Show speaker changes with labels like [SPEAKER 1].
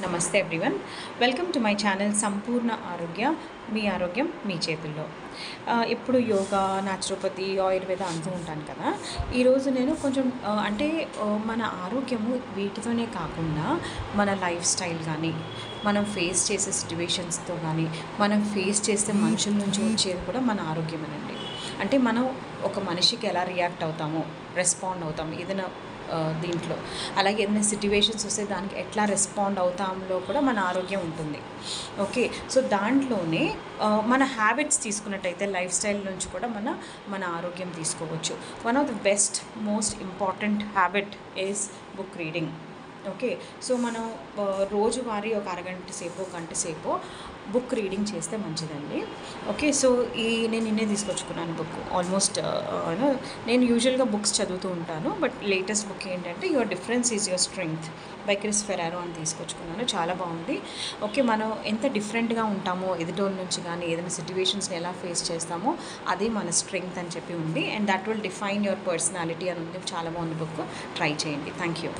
[SPEAKER 1] నమస్తే everyone, welcome to my channel సంపూర్ణ ఆరోగ్య. మీ ఆరోగ్యం మీ చేతుల్లో. ఇప్పుడు యోగా, న్యాచురోపతి, ఆయుర్వేద అంటూ ఉంటాను కదా. ఈరోజు నేను కొంచెం మన ఆరోగ్యము వీటితోనే కాకుండా మన లైఫ్ స్టైల్ కానీ, మనం ఫేస్ చేసే సిట్యువేషన్స్తో కానీ, మనం ఫేస్ చేసే మనుషుల నుంచి వచ్చేది కూడా మన ఆరోగ్యమేనండి. అంటే మనం ఒక మనిషికి ఎలా రియాక్ట్ అవుతామో, రెస్పాండ్ అవుతాము ఏదైనా దీంట్లో, అలాగే ఏదైనా సిట్యువేషన్స్ వస్తే దానికి ఎట్లా రెస్పాండ్ అవుతాంలో కూడా మన ఆరోగ్యం ఉంటుంది. ఓకే, సో దాంట్లోనే మన హ్యాబిట్స్ తీసుకున్నట్టయితే లైఫ్ స్టైల్ నుంచి కూడా మన ఆరోగ్యం తీసుకోవచ్చు. One of the best most important habit is book reading. Okay, so మనం రోజువారీ ఒక అరగంట సేపు, గంట సేపు బుక్ రీడింగ్ చేస్తే మంచిదండి. ఓకే, సో నేను నిన్నే తీసుకొచ్చుకున్నాను బుక్. ఆల్మోస్ట్ నేను యూజువల్గా బుక్స్ చదువుతూ ఉంటాను, బట్ లేటెస్ట్ బుక్ ఏంటంటే your difference is your strength by Chris Ferraro అని తీసుకొచ్చుకున్నాను. చాలా బాగుంది. ఓకే, మనం ఎంత డిఫరెంట్గా ఉంటామో ఎదుటోళ్ళ నుంచి కానీ, ఏదైనా సిట్యువేషన్స్ని ఎలా ఫేస్ చేస్తామో అదే మన స్ట్రెంగ్త్ అని చెప్పి ఉంది. And that will define your personality అని ఉంది. చాలా బాగుంది బుక్, ట్రై చేయండి. Thank you.